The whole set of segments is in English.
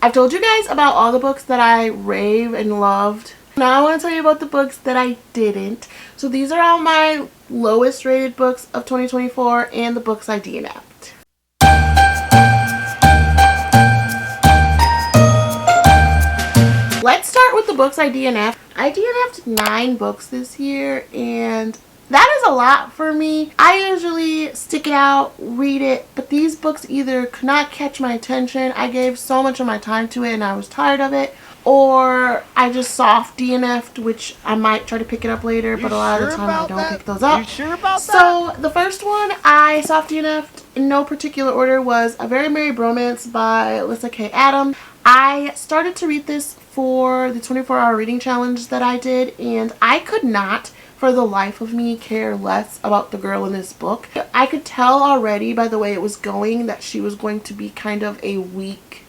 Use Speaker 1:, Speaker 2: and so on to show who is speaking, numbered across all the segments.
Speaker 1: I've told you guys about all the books that I rave and loved. Now I want to tell you about the books that I didn't. So these are all my lowest rated books of 2024 and the books I DNF'd. Let's start with the books I DNF'd. I DNF'd 9 books this year, and that is a lot for me. I usually stick it out, read it, but these books either could not catch my attention, I gave so much of my time to it and I was tired of it, or I just soft DNF'd, which I might try to pick it up later, but a lot of the time I don't pick those up.
Speaker 2: You sure about that?
Speaker 1: So the first one I soft DNF'd in no particular order was A Very Merry Bromance by Alyssa K. Adams. I started to read this for the 24-hour reading challenge that I did, and I could not for the life of me care less about the girl in this book. I could tell already by the way it was going that she was going to be kind of a weak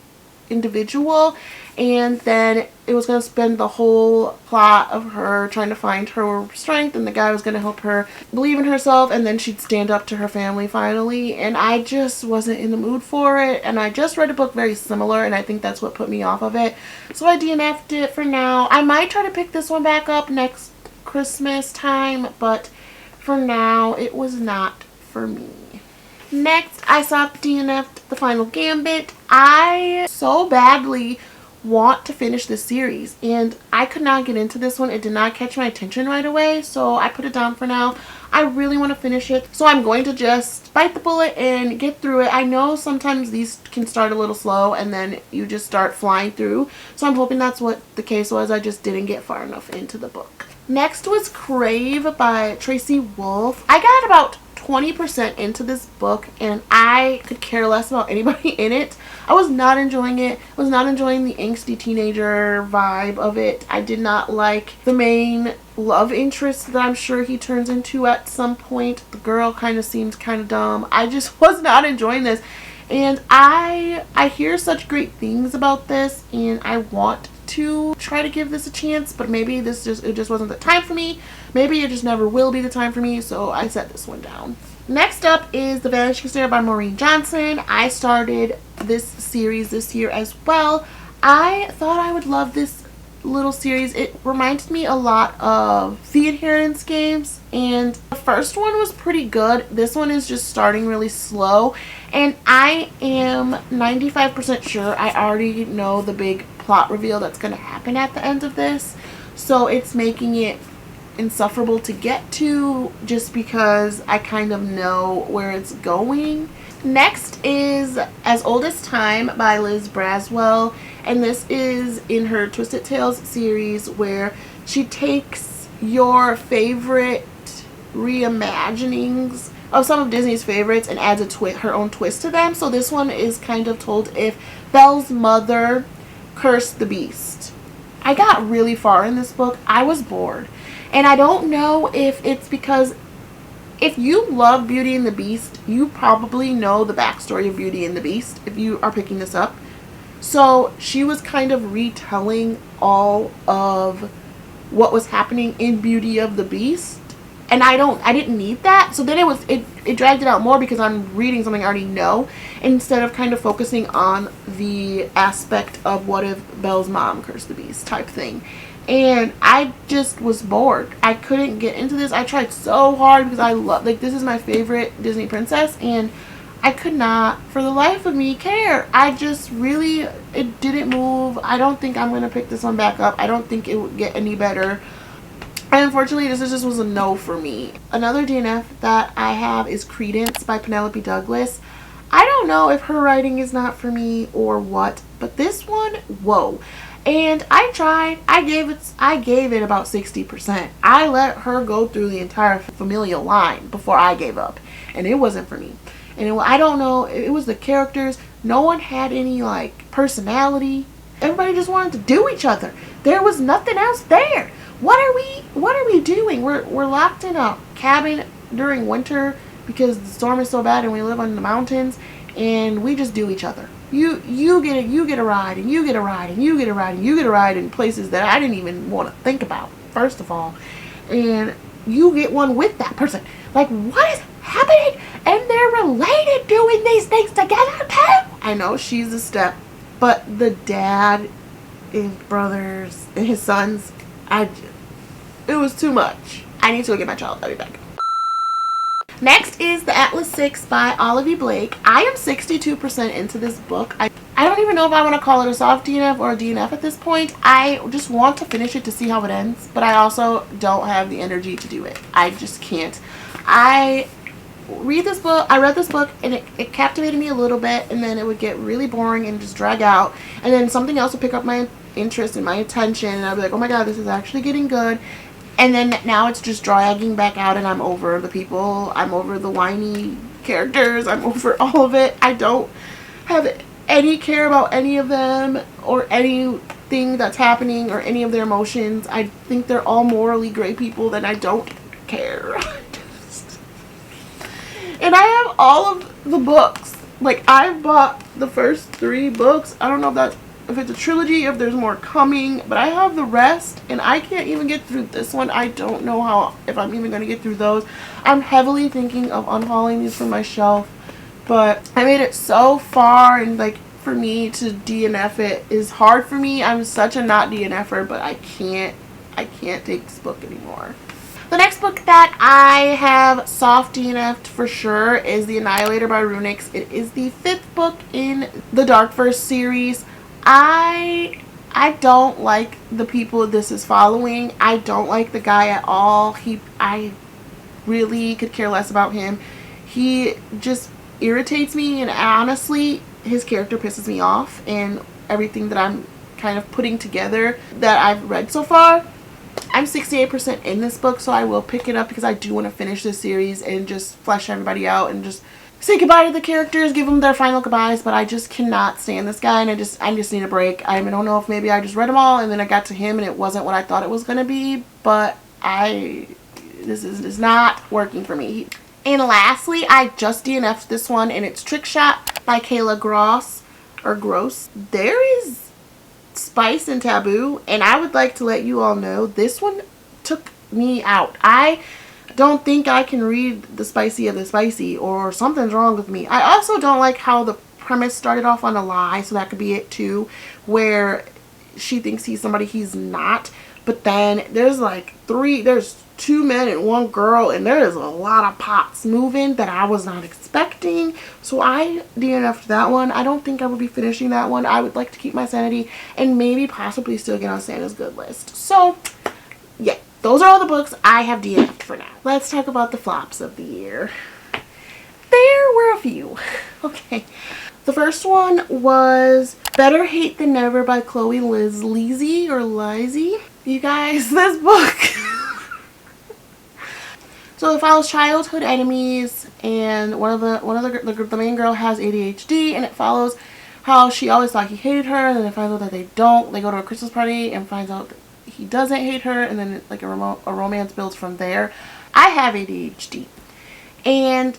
Speaker 1: individual, and then it was going to spend the whole plot of her trying to find her strength, and the guy was going to help her believe in herself, and then she'd stand up to her family finally, and I just wasn't in the mood for it. And I just read a book very similar, and I think that's what put me off of it, so I DNF'd it for now. I might try to pick this one back up next Christmas time, but for now it was not for me. Next, I soft DNF'd The Final Gambit. I so badly want to finish this series, and I could not get into this one. It did not catch my attention right away, so I put it down for now. I really want to finish it, so I'm going to just bite the bullet and get through it. I know sometimes these can start a little slow and then you just start flying through, so I'm hoping that's what the case was. I just didn't get far enough into the book. Next was Crave by Tracy Wolff. I got about 20% into this book and I could care less about anybody in it. I was not enjoying it. I was not enjoying the angsty teenager vibe of it. I did not like the main love interest that I'm sure he turns into at some point. The girl kind of seems kind of dumb. I just was not enjoying this, and I hear such great things about this, and I want to try to give this a chance, but maybe it just wasn't the time for me. Maybe it just never will be the time for me, so I set this one down. Next up is The Vanishing Stair by Maureen Johnson. I started this series this year as well. I thought I would love this little series. It reminds me a lot of the Inheritance games, and the first one was pretty good. This one is just starting really slow, and I am 95% sure I already know the big plot reveal that's going to happen at the end of this, so it's making it insufferable to get to just because I kind of know where it's going. Next is As Old as Time by Liz Braswell, and this is in her Twisted Tales series where she takes your favorite reimaginings of some of Disney's favorites and adds her own twist to them. So this one is kind of told if Belle's mother cursed the beast. I got really far in this book. I was bored, and I don't know if it's because if you love Beauty and the Beast, you probably know the backstory of Beauty and the Beast if you are picking this up. So she was kind of retelling all of what was happening in Beauty of the Beast, and I didn't need that. So then it dragged it out more because I'm reading something I already know instead of kind of focusing on the aspect of what if Belle's mom cursed the beast type thing. And I just was bored. I couldn't get into this. I tried so hard because I love, like, this is my favorite Disney princess, and I could not for the life of me care. I just really, it didn't move. I don't think I'm going to pick this one back up. I don't think it would get any better. And unfortunately, this just was a no for me. Another DNF that I have is Credence by Penelope Douglas. I don't know if her writing is not for me or what, but this one, whoa. And I tried. I gave it about 60%. I let her go through the entire familial line before I gave up, and it wasn't for me. And I don't know, it was the characters. No one had any like personality. Everybody just wanted to do each other. There was nothing else there. What are we doing? We're locked in a cabin during winter because the storm is so bad and we live on the mountains, and we just do each other. You get a ride, and you get a ride, and you get a ride, and you get a ride in places that I didn't even want to think about, first of all. And you get one with that person. Like, what is happening? And they're related doing these things together too. I know she's a step But the dad and brothers and his sons, it was too much. I need to go get my child. I'll be back. Next is The Atlas 6 by Olivia Blake. I am 62% into this book. I don't even know if I want to call it a soft DNF or a DNF at this point. I just want to finish it to see how it ends, but I also don't have the energy to do it. I just can't. I read this book and it captivated me a little bit, and then it would get really boring and just drag out, and then something else would pick up my interest and my attention, and I'd be like, oh my god, this is actually getting good. And then now it's just dragging back out, and I'm over the people, I'm over the whiny characters, I'm over all of it. I don't have any care about any of them or anything that's happening or any of their emotions. I think they're all morally gray people that I don't care. And I have all of the books. Like, I've bought the first 3 books. I don't know if it's a trilogy, if there's more coming, but I have the rest, and I can't even get through this one. I don't know if I'm even going to get through those. I'm heavily thinking of unhauling these from my shelf, but I made it so far, and like, for me to DNF it is hard for me. I'm such a not DNFer, but I can't take this book anymore. The next book that I have soft DNF'd for sure is The Annihilator by Runix. It is the 5th book in the Dark Verse series. I don't like the people this is following. I don't like the guy at all. I really could care less about him. He just irritates me, and honestly, his character pisses me off, and everything that I'm kind of putting together that I've read so far. I'm 68% in this book, so I will pick it up because I do want to finish this series and just flesh everybody out and just say goodbye to the characters, give them their final goodbyes. But I just cannot stand this guy, and I just need a break. I don't know if maybe I just read them all and then I got to him and it wasn't what I thought it was going to be, but this is not working for me. And lastly, I just DNF'd this one, and it's Trick Shot by Kayla Gross. There is spice and taboo, and I would like to let you all know this one took me out. I don't think I can read the spicy of the spicy, or something's wrong with me. I also don't like how the premise started off on a lie, so that could be it too, where she thinks he's somebody he's not. But then there's there's 2 men and 1 girl, and there is a lot of pots moving that I was not expecting. So I DNF'd that one. I don't think I will be finishing that one. I would like to keep my sanity and maybe possibly still get on Santa's good list. So yeah, those are all the books I have DNF'd for now. Let's talk about the flops of the year. There were a few. Okay. The first one was Better Hate Than Never by Chloe Lizzie or Lizzie. You guys, this book. So it follows childhood enemies, and the main girl has ADHD, and it follows how she always thought he hated her, and then it finds out that they don't. They go to a Christmas party and finds out that he doesn't hate her, and then like a romance builds from there. I have ADHD, and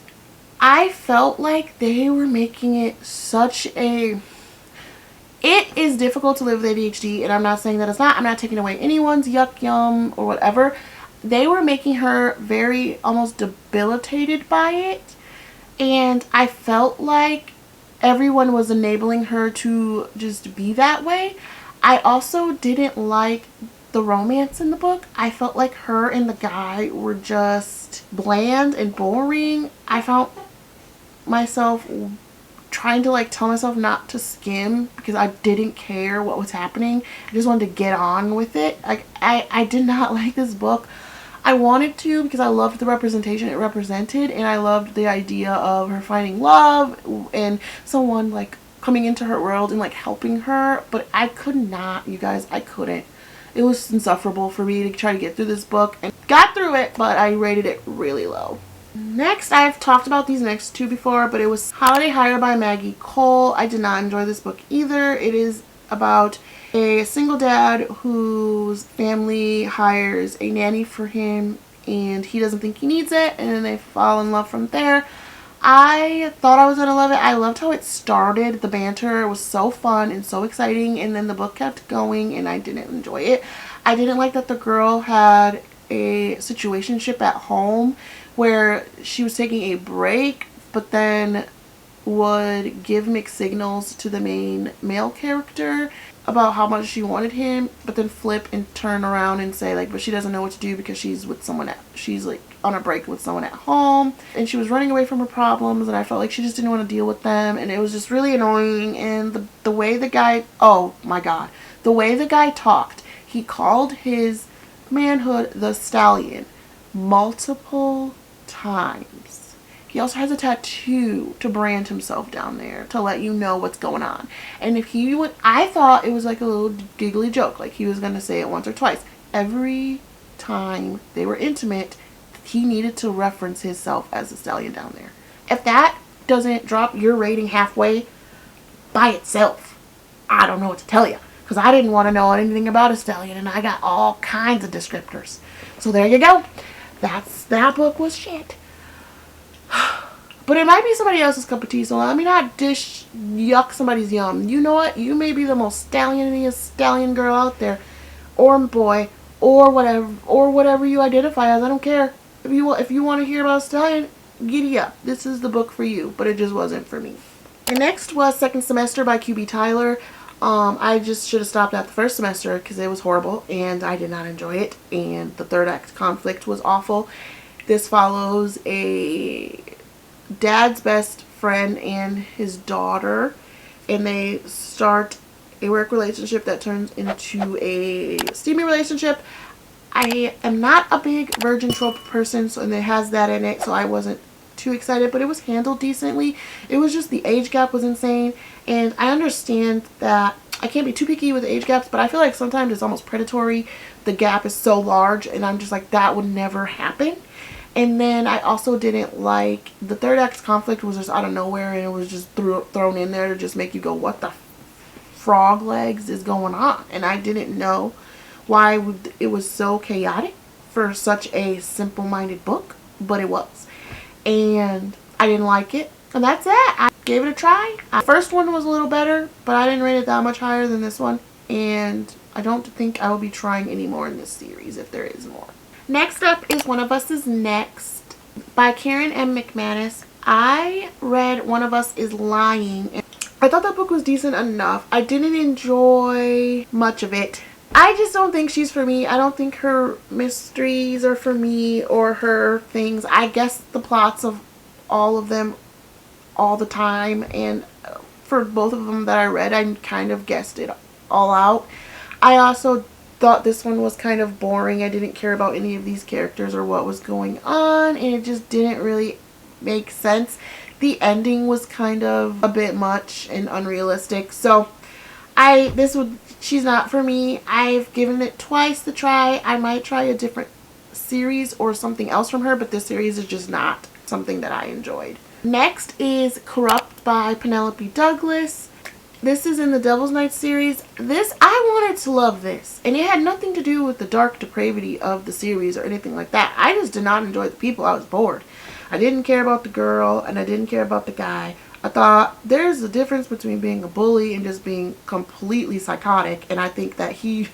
Speaker 1: I felt like they were making it it is difficult to live with ADHD, and I'm not saying that it's not. I'm not taking away anyone's yuck yum or whatever. They were making her very almost debilitated by it, and I felt like everyone was enabling her to just be that way. I also didn't like the romance in the book. I felt like her and the guy were just bland and boring. I found myself trying to tell myself not to skim because I didn't care what was happening. I just wanted to get on with it. I did not like this book. I wanted to because I loved the representation it represented, and I loved the idea of her finding love and someone coming into her world and helping her, but I could not, you guys. I couldn't. It was insufferable for me to try to get through this book, and got through it, but I rated it really low. Next, I've talked about these next 2 before, but it was Holiday Hire by Maggie Cole. I did not enjoy this book either. It is about a single dad whose family hires a nanny for him, and he doesn't think he needs it, and then they fall in love from there. I thought I was going to love it. I loved how it started. The banter was so fun and so exciting, and then the book kept going, and I didn't enjoy it. I didn't like that the girl had a situationship at home where she was taking a break, but then would give mixed signals to the main male character about how much she wanted him, but then flip and turn around and say like, but she doesn't know what to do because she's with someone she's like on a break with someone at home, and she was running away from her problems, and I felt like she just didn't want to deal with them, and it was just really annoying. And the way the guy, oh my god, the way the guy talked, he called his manhood the stallion multiple times. He also has a tattoo to brand himself down there to let you know what's going on. And if he would, I thought it was like a little giggly joke, like he was going to say it once or twice. Every time they were intimate, he needed to reference himself as a stallion down there. If that doesn't drop your rating halfway by itself, I don't know what to tell you. Because I didn't want to know anything about a stallion, and I got all kinds of descriptors. So there you go. That book was shit. But it might be somebody else's cup of tea, so let me not yuck somebody's yum. You know what? You may be the most stallioniest stallion girl out there, or boy, or whatever you identify as. I don't care. If you want to hear about stallion, giddy up. This is the book for you, but it just wasn't for me. And next was Second Semester by QB Tyler. I just should have stopped at the first semester because it was horrible and I did not enjoy it, and the third act conflict was awful. This follows a dad's best friend and his daughter, and they start a work relationship that turns into a steamy relationship. I am not a big virgin trope person, so, and it has that in it, so I wasn't too excited, but it was handled decently. It was just the age gap was insane, and I understand that I can't be too picky with age gaps, but I feel like sometimes it's almost predatory. The gap is so large, and I'm just like, that would never happen. And then I also didn't like the third act conflict was just out of nowhere, and it was just thrown in there to just make you go, what the frog legs is going on? And I didn't know why it was so chaotic for such a simple-minded book, but it was. And I didn't like it. And that's it. I gave it a try. The first one was a little better, but I didn't rate it that much higher than this one. And I don't think I will be trying any more in this series if there is more. Next up is One of Us Is Next by Karen M. McManus. I read One of Us Is Lying. I thought that book was decent enough. I didn't enjoy much of it. I just don't think she's for me. I don't think her mysteries are for me, or her things. I guess the plots of all of them all the time, and for both of them that I read, I kind of guessed it all out. I also thought this one was kind of boring. I didn't care about any of these characters or what was going on, and it just didn't really make sense. The ending was kind of a bit much and unrealistic, so she's not for me. I've given it twice the try. I might try a different series or something else from her, but this series is just not something that I enjoyed. Next is Corrupt by Penelope Douglas. This is in the Devil's Night series. I wanted to love this, and it had nothing to do with the dark depravity of the series or anything like that. I just did not enjoy the people. I was bored. I didn't care about the girl, and I didn't care about the guy. I thought there's a difference between being a bully and just being completely psychotic, and I think that he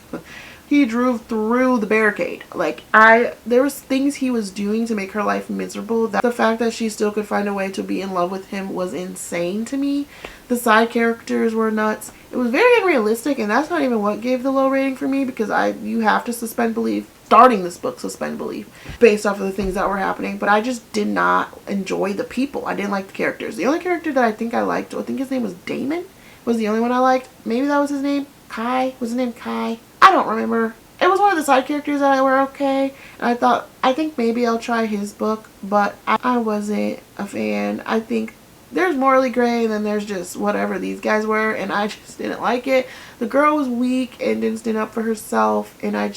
Speaker 1: drove through the barricade. Like, there was things he was doing to make her life miserable. That the fact that she still could find a way to be in love with him was insane to me. The side characters were nuts. It was very unrealistic, and that's not even what gave the low rating for me, because you have to suspend belief. Starting this book, suspend belief based off of the things that were happening. But I just did not enjoy the people. I didn't like the characters. The only character that I think I liked, I think his name was Damon, was the only one I liked. Maybe that was his name. Kai. Was his name Kai? I don't remember. It was one of the side characters that were okay. And I think maybe I'll try his book, but I wasn't a fan. I think there's morally gray, and then there's just whatever these guys were, and I just didn't like it. The girl was weak and didn't stand up for herself, and I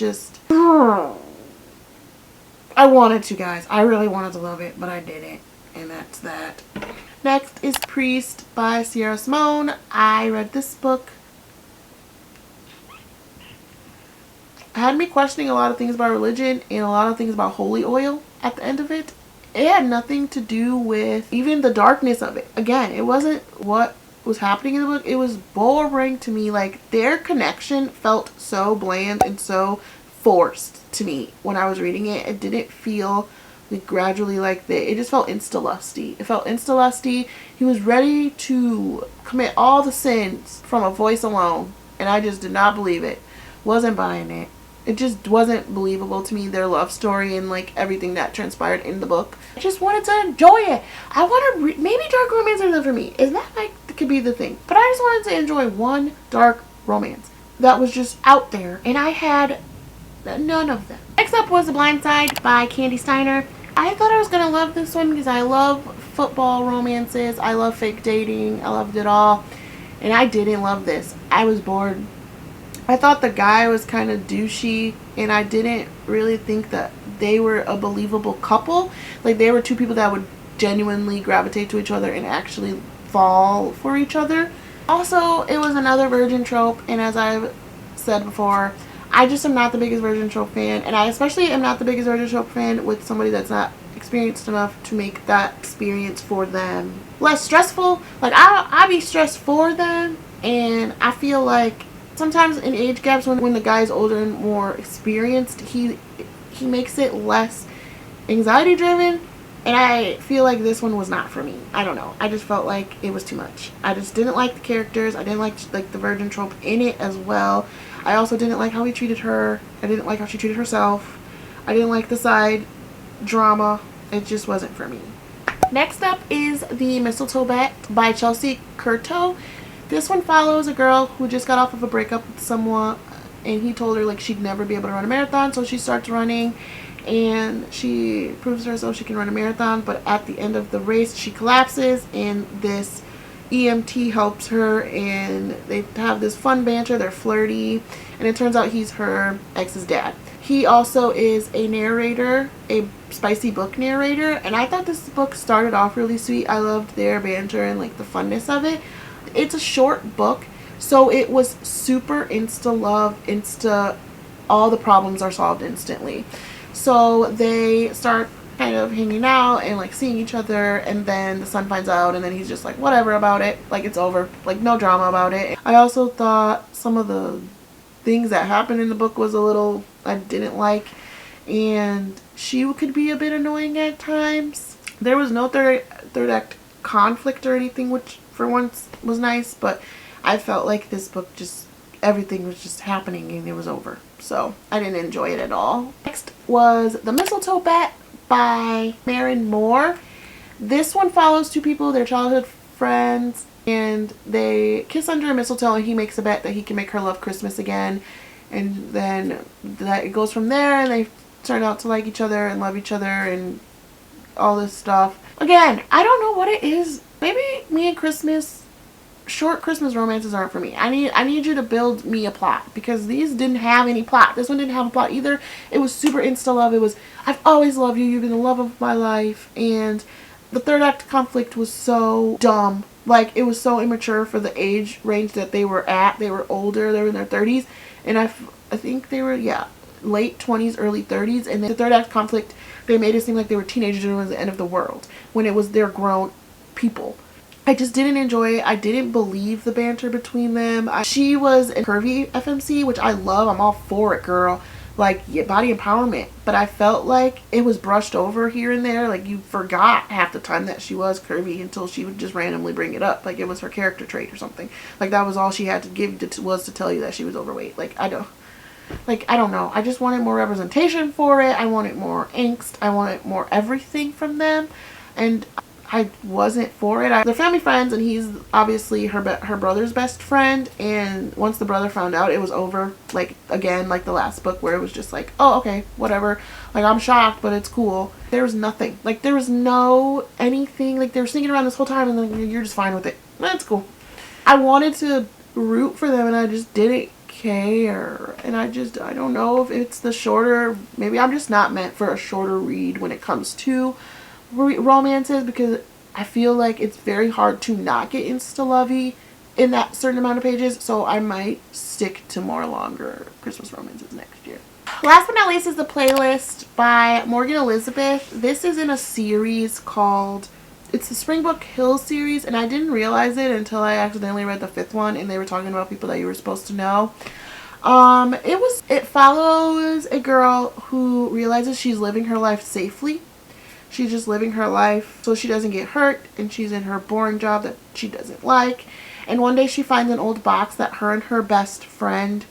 Speaker 1: wanted to, guys. I really wanted to love it, but I didn't, and that's that. Next is Priest by Sierra Simone. I read this book. It had me questioning a lot of things about religion and a lot of things about holy oil at the end of it. It had nothing to do with even the darkness of it. Again, it wasn't what was happening in the book. It was boring to me. Like, their connection felt so bland and so forced to me when I was reading it. It didn't feel like gradually like it just felt insta-lusty. It felt insta-lusty. He was ready to commit all the sins from a voice alone, and I just did not believe it. Wasn't buying it. It just wasn't believable to me, their love story and like everything that transpired in the book. I just wanted to enjoy it. I want to maybe dark romance is not for me. Is that like could be the thing? But I just wanted to enjoy one dark romance that was just out there, and I had none of them. Next up was The Blind Side by Candy Steiner. I thought I was gonna love this one because I love football romances. I love fake dating. I loved it all, and I didn't love this. I was bored. I thought the guy was kind of douchey, and I didn't really think that they were a believable couple. Like, they were two people that would genuinely gravitate to each other and actually fall for each other. Also, it was another virgin trope, and as I've said before, I just am not the biggest virgin trope fan, and I especially am not the biggest virgin trope fan with somebody that's not experienced enough to make that experience for them less stressful. Like, I be stressed for them, and I feel like sometimes in age gaps when the guy's older and more experienced, he makes it less anxiety driven, and I feel like this one was not for me. I don't know. I just felt like it was too much. I just didn't like the characters. I didn't like the virgin trope in it as well. I also didn't like how he treated her. I didn't like how she treated herself. I didn't like the side drama. It just wasn't for me. Next up is The Misteltoe Bet by Chelsea Curto. This one follows a girl who just got off of a breakup with someone, and he told her like she'd never be able to run a marathon, so she starts running, and she proves to herself she can run a marathon, but at the end of the race she collapses, and this EMT helps her, and they have this fun banter. They're flirty, and it turns out he's her ex's dad. He also is a narrator, a spicy book narrator, and I thought this book started off really sweet. I loved their banter and like the funness of it. It's a short book, so it was super insta love, all the problems are solved instantly. So they start kind of hanging out and like seeing each other, and then the son finds out, and then he's just like whatever about it, like it's over, like no drama about it. I also thought some of the things that happened in the book was a little I didn't like, and she could be a bit annoying at times. There was no third act conflict or anything, which for once was nice, but I felt like this book just everything was just happening and it was over, so I didn't enjoy it at all. Next was The Misteltoe Bet by Maren Moore. This one follows two people, their childhood friends, and they kiss under a mistletoe, and he makes a bet that he can make her love Christmas again, and then that it goes from there, and they turn out to like each other and love each other and all this stuff. Again, I don't know what it is. Maybe me and short Christmas romances aren't for me. I need you to build me a plot, because these didn't have any plot. This one didn't have a plot either. It was super insta love. It was, I've always loved you. You've been the love of my life. And the third act conflict was so dumb. Like, it was so immature for the age range that they were at. They were older. They were in their 30s. And I think they were, yeah, late 20s, early 30s. And the third act conflict, they made it seem like they were teenagers and it was the end of the world, when it was they're grown people. I just didn't enjoy it. I didn't believe the banter between them. She was a curvy FMC, which I love. I'm all for it, girl. Like, yeah, body empowerment. But I felt like it was brushed over here and there. Like, you forgot half the time that she was curvy until she would just randomly bring it up. Like, it was her character trait or something. Like, that was all she had to give was to tell you that she was overweight. Like, I don't know. I just wanted more representation for it. I wanted more angst. I wanted more everything from them. And I wasn't for it. They're family friends, and he's obviously her brother's best friend, and once the brother found out, it was over. Like, again, like the last book, where it was just like, oh, okay, whatever. Like, I'm shocked, but it's cool. There was nothing. Like, there was no anything. Like, they were sneaking around this whole time, and then you're just fine with it. That's cool. I wanted to root for them, and I just didn't care. And I don't know if it's the shorter, maybe I'm just not meant for a shorter read when it comes to romances, because I feel like it's very hard to not get insta-lovey in that certain amount of pages, so I might stick to more longer Christmas romances next year. Last but not least is The Playlist by Morgan Elizabeth. This is in a series called, it's the Springbrook Hills series, and I didn't realize it until I accidentally read the 5th one, and they were talking about people that you were supposed to know. It follows a girl who realizes she's living her life safely, She's just living her life so she doesn't get hurt, and she's in her boring job that she doesn't like. And one day she finds an old box that her and her best friend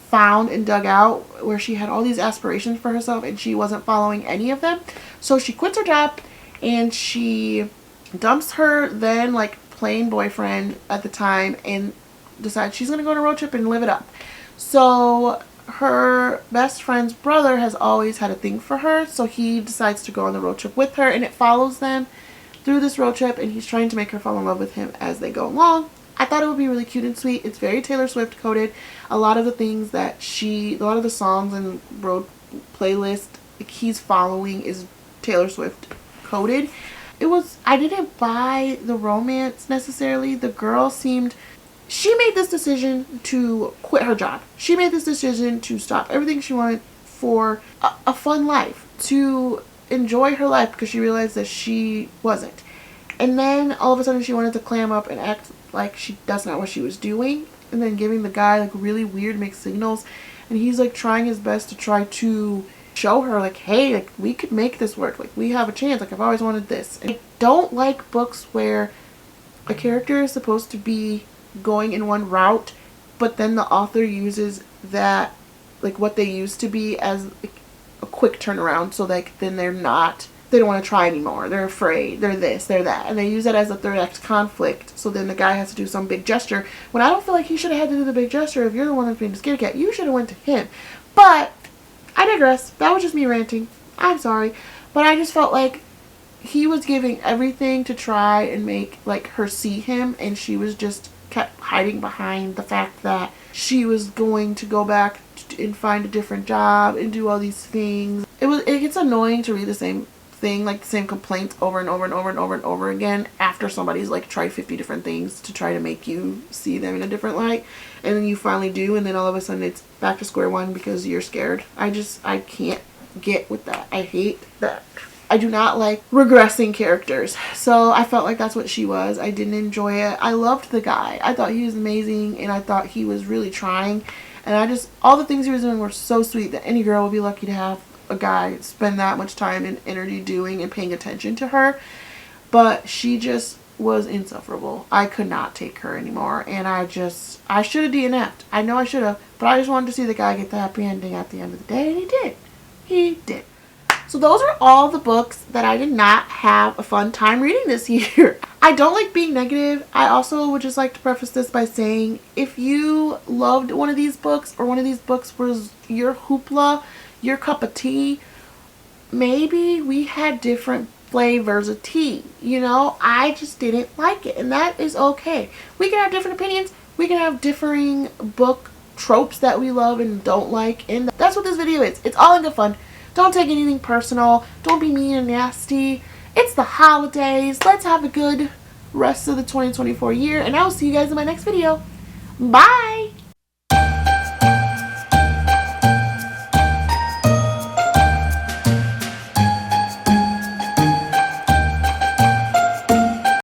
Speaker 1: found and dug out, where she had all these aspirations for herself and she wasn't following any of them. So she quits her job and she dumps her then like plain boyfriend at the time and decides she's gonna go on a road trip and live it up. So her best friend's brother has always had a thing for her, so he decides to go on the road trip with her, and it follows them through this road trip, and he's trying to make her fall in love with him as they go along. I thought it would be really cute and sweet. It's very Taylor Swift coded. A lot of the things that a lot of the songs and road playlist he's following is Taylor Swift coded. I didn't buy the romance necessarily. The girl she made this decision to quit her job. She made this decision to stop everything she wanted for a fun life, to enjoy her life, because she realized that she wasn't. And then all of a sudden she wanted to clam up and act like that's not what she was doing, and then giving the guy like really weird mixed signals, and he's like trying his best to try to show her like, hey, like we could make this work, like we have a chance, like I've always wanted this. And I don't like books where a character is supposed to be going in one route, but then the author uses that, like what they used to be, as like a quick turnaround, so like then they don't want to try anymore, they're afraid, they're this, they're that, and they use it as a third act conflict, so then the guy has to do some big gesture, when I don't feel like he should have had to do the big gesture. If you're the one that's being a scaredy cat, you should have went to him. But I digress. That was just me ranting. I'm sorry, but I just felt like he was giving everything to try and make like her see him, and she was just kept hiding behind the fact that she was going to go back and find a different job and do all these things. It gets annoying to read the same thing, like the same complaints over and over and over and over and over again after somebody's like tried 50 different things to try to make you see them in a different light, and then you finally do, and then all of a sudden it's back to square one because you're scared. I can't get with that. I hate that. I do not like regressing characters. So I felt like that's what she was. I didn't enjoy it. I loved the guy. I thought he was amazing, and I thought he was really trying. And all the things he was doing were so sweet that any girl would be lucky to have a guy spend that much time and energy doing and paying attention to her. But she just was insufferable. I could not take her anymore. And I should have DNF'd. I know I should have. But I just wanted to see the guy get the happy ending at the end of the day. And he did. He did. So those are all the books that I did not have a fun time reading this year. I don't like being negative. I also would just like to preface this by saying, if you loved one of these books, or one of these books was your hoopla, your cup of tea, maybe we had different flavors of tea. You know, I just didn't like it, and that is okay. We can have different opinions. We can have differing book tropes that we love and don't like, and that's what this video is. It's all in good fun. Don't take anything personal. Don't be mean and nasty. It's the holidays. Let's have a good rest of the 2024 year, and I will see you guys in my next video. Bye!